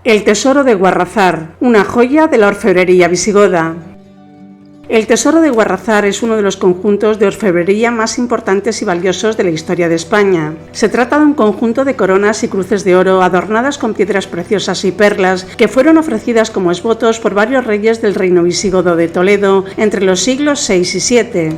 El tesoro de Guarrazar, una joya de la orfebrería visigoda. El tesoro de Guarrazar es uno de los conjuntos de orfebrería más importantes y valiosos de la historia de España. Se trata de un conjunto de coronas y cruces de oro adornadas con piedras preciosas y perlas que fueron ofrecidas como esvotos por varios reyes del reino visigodo de Toledo entre los siglos VI y VII.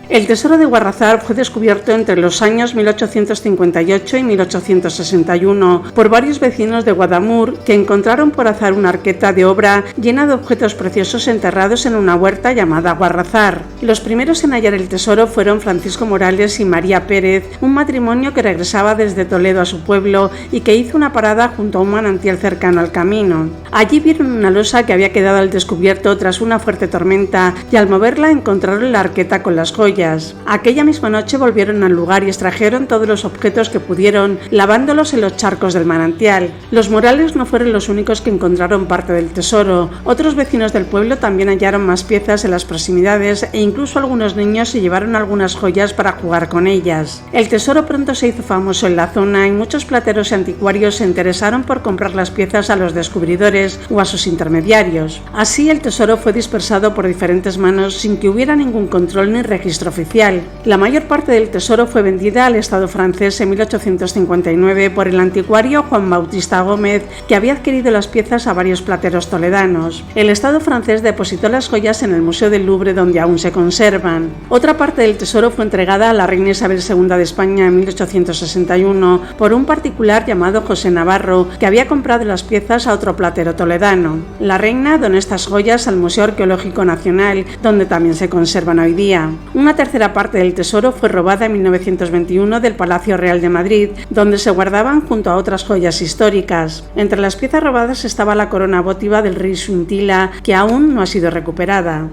El tesoro de Guarrazar fue descubierto entre los años 1858 y 1861 por varios vecinos de Guadamur que encontraron por azar una arqueta de obra llena de objetos preciosos enterrados en una huerta llamada Guarrazar. Los primeros en hallar el tesoro fueron Francisco Morales y María Pérez, un matrimonio que regresaba desde Toledo a su pueblo y que hizo una parada junto a un manantial cercano al camino. Allí vieron una losa que había quedado al descubierto tras una fuerte tormenta y al moverla encontraron la arqueta con las joyas. Aquella misma noche volvieron al lugar y extrajeron todos los objetos que pudieron, lavándolos en los charcos del manantial. Los Morales no fueron los únicos que encontraron parte del tesoro. Otros vecinos del pueblo también hallaron más piezas en las proximidades e incluso algunos niños se llevaron algunas joyas para jugar con ellas. El tesoro pronto se hizo famoso en la zona y muchos plateros y anticuarios se interesaron por comprar las piezas a los descubridores o a sus intermediarios. Así el tesoro fue dispersado por diferentes manos sin que hubiera ningún control ni registro oficial. La mayor parte del tesoro fue vendida al Estado francés en 1859 por el anticuario Juan Bautista Gómez, que había adquirido las piezas a varios plateros toledanos. El Estado francés depositó las joyas en el Museo del Louvre, donde aún se conservan. Otra parte del tesoro fue entregada a la reina Isabel II de España en 1861 por un particular llamado José Navarro, que había comprado las piezas a otro platero toledano. La reina donó estas joyas al Museo Arqueológico Nacional, donde también se conservan hoy día. Una tercera parte del tesoro fue robada en 1921 del Palacio Real de Madrid, donde se guardaban junto a otras joyas históricas. Entre las piezas robadas estaba la corona votiva del rey Suintila, que aún no ha sido recuperada.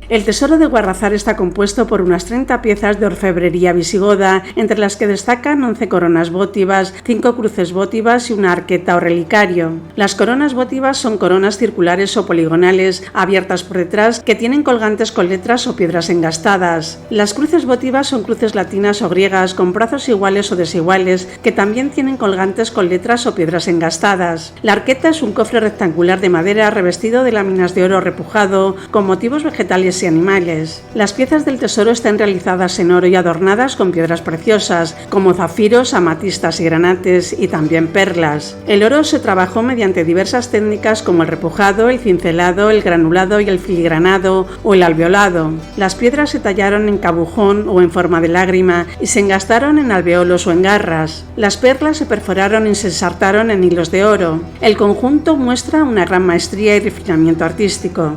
El tesoro de Guarrazar está compuesto por unas 30 piezas de orfebrería visigoda, entre las que destacan 11 coronas votivas, 5 cruces votivas y una arqueta o relicario. Las coronas votivas son coronas circulares o poligonales, abiertas por detrás, que tienen colgantes con letras o piedras engastadas. Las cruces votivas son cruces latinas o griegas con brazos iguales o desiguales, que también tienen colgantes con letras o piedras engastadas. La arqueta es un cofre rectangular de madera revestido de láminas de oro repujado, con motivos vegetales y animales. Las piezas del tesoro están realizadas en oro y adornadas con piedras preciosas, como zafiros, amatistas y granates, y también perlas. El oro se trabajó mediante diversas técnicas como el repujado, el cincelado, el granulado y el filigranado o el alveolado. Las piedras se tallaron en cabujón o en forma de lágrima y se engastaron en alveolos o en garras. Las perlas se perforaron y se ensartaron en hilos de oro. El conjunto muestra una gran maestría y refinamiento artístico.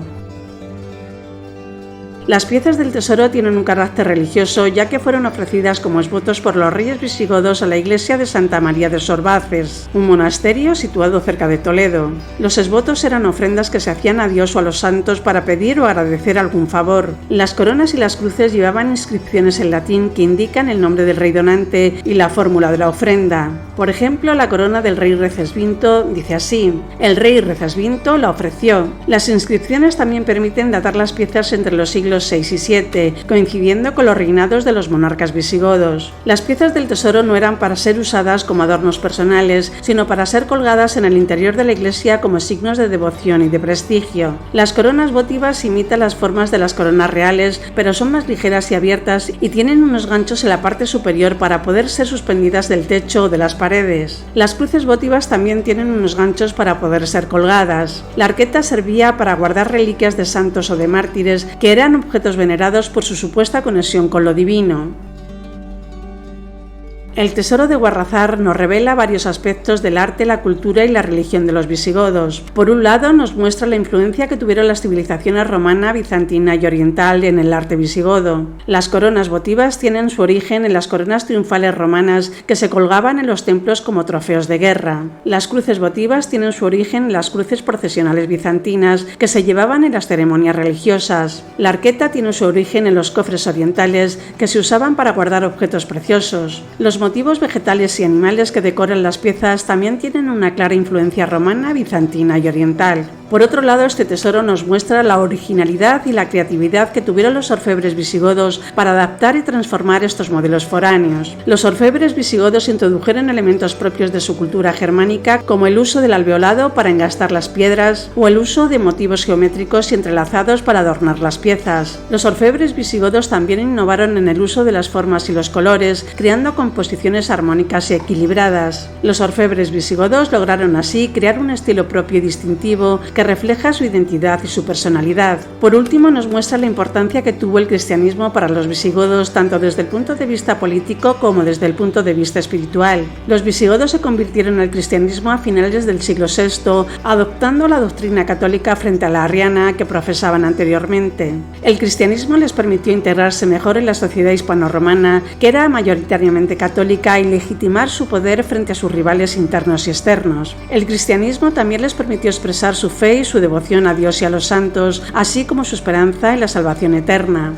Las piezas del tesoro tienen un carácter religioso, ya que fueron ofrecidas como esvotos por los reyes visigodos a la iglesia de Santa María de Sorbaces, un monasterio situado cerca de Toledo. Los esvotos eran ofrendas que se hacían a Dios o a los santos para pedir o agradecer algún favor. Las coronas y las cruces llevaban inscripciones en latín que indican el nombre del rey donante y la fórmula de la ofrenda. Por ejemplo, la corona del rey Recesvinto dice así: el rey Recesvinto la ofreció. Las inscripciones también permiten datar las piezas entre los siglos VI y VII, coincidiendo con los reinados de los monarcas visigodos. Las piezas del tesoro no eran para ser usadas como adornos personales, sino para ser colgadas en el interior de la iglesia como signos de devoción y de prestigio. Las coronas votivas imitan las formas de las coronas reales, pero son más ligeras y abiertas y tienen unos ganchos en la parte superior para poder ser suspendidas del techo o de las paredes. Las cruces votivas también tienen unos ganchos para poder ser colgadas. La arqueta servía para guardar reliquias de santos o de mártires que eran objetos venerados por su supuesta conexión con lo divino. El tesoro de Guarrazar nos revela varios aspectos del arte, la cultura y la religión de los visigodos. Por un lado, nos muestra la influencia que tuvieron las civilizaciones romana, bizantina y oriental en el arte visigodo. Las coronas votivas tienen su origen en las coronas triunfales romanas que se colgaban en los templos como trofeos de guerra. Las cruces votivas tienen su origen en las cruces procesionales bizantinas que se llevaban en las ceremonias religiosas. La arqueta tiene su origen en los cofres orientales que se usaban para guardar objetos preciosos. Los motivos vegetales y animales que decoran las piezas también tienen una clara influencia romana, bizantina y oriental. Por otro lado, este tesoro nos muestra la originalidad y la creatividad que tuvieron los orfebres visigodos para adaptar y transformar estos modelos foráneos. Los orfebres visigodos introdujeron elementos propios de su cultura germánica, como el uso del alveolado para engastar las piedras o el uso de motivos geométricos y entrelazados para adornar las piezas. Los orfebres visigodos también innovaron en el uso de las formas y los colores, creando composiciones armónicas y equilibradas. Los orfebres visigodos lograron así crear un estilo propio y distintivo que refleja su identidad y su personalidad. Por último, nos muestra la importancia que tuvo el cristianismo para los visigodos, tanto desde el punto de vista político como desde el punto de vista espiritual. Los visigodos se convirtieron al cristianismo a finales del siglo VI, adoptando la doctrina católica frente a la arriana que profesaban anteriormente. El cristianismo les permitió integrarse mejor en la sociedad hispano-romana, que era mayoritariamente católica, y legitimar su poder frente a sus rivales internos y externos. El cristianismo también les permitió expresar su fe y su devoción a Dios y a los santos, así como su esperanza en la salvación eterna.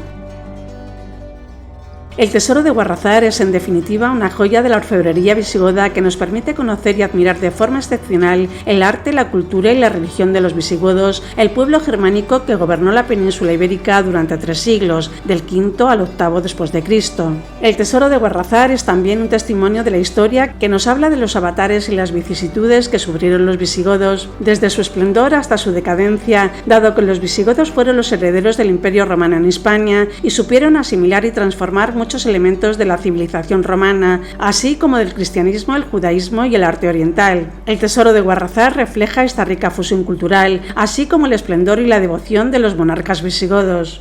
El tesoro de Guarrazar es en definitiva una joya de la orfebrería visigoda que nos permite conocer y admirar de forma excepcional el arte, la cultura y la religión de los visigodos, el pueblo germánico que gobernó la península ibérica durante 3 siglos, del V al VIII después de Cristo. El tesoro de Guarrazar es también un testimonio de la historia que nos habla de los avatares y las vicisitudes que sufrieron los visigodos, desde su esplendor hasta su decadencia, dado que los visigodos fueron los herederos del Imperio Romano en Hispania y supieron asimilar y transformar muchos elementos de la civilización romana, así como del cristianismo, el judaísmo y el arte oriental. El tesoro de Guarrazar refleja esta rica fusión cultural, así como el esplendor y la devoción de los monarcas visigodos.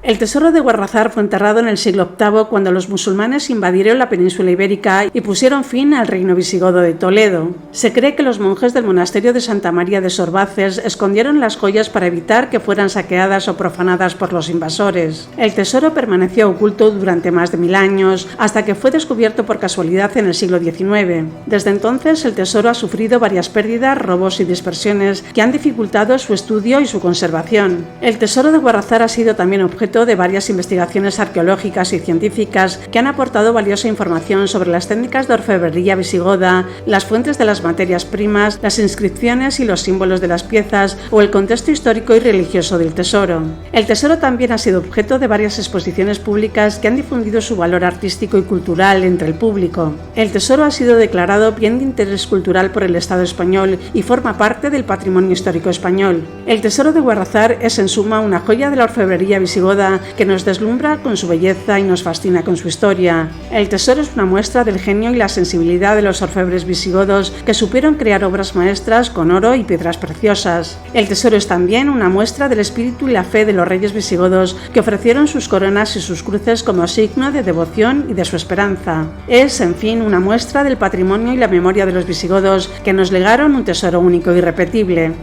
El tesoro de Guarrazar fue enterrado en el siglo VIII cuando los musulmanes invadieron la península ibérica y pusieron fin al reino visigodo de Toledo. Se cree que los monjes del monasterio de Santa María de Sorbaces escondieron las joyas para evitar que fueran saqueadas o profanadas por los invasores. El tesoro permaneció oculto durante más de 1000 años, hasta que fue descubierto por casualidad en el siglo XIX. Desde entonces, el tesoro ha sufrido varias pérdidas, robos y dispersiones que han dificultado su estudio y su conservación. El tesoro de Guarrazar ha sido también objeto de varias investigaciones arqueológicas y científicas que han aportado valiosa información sobre las técnicas de orfebrería visigoda, las fuentes de las materias primas, las inscripciones y los símbolos de las piezas o el contexto histórico y religioso del tesoro. El tesoro también ha sido objeto de varias exposiciones públicas que han difundido su valor artístico y cultural entre el público. El tesoro ha sido declarado bien de interés cultural por el Estado español y forma parte del patrimonio histórico español. El tesoro de Guarrazar es en suma una joya de la orfebrería visigoda que nos deslumbra con su belleza y nos fascina con su historia. El tesoro es una muestra del genio y la sensibilidad de los orfebres visigodos que supieron crear obras maestras con oro y piedras preciosas. El tesoro es también una muestra del espíritu y la fe de los reyes visigodos que ofrecieron sus coronas y sus cruces como signo de devoción y de su esperanza. Es, en fin, una muestra del patrimonio y la memoria de los visigodos que nos legaron un tesoro único y irrepetible.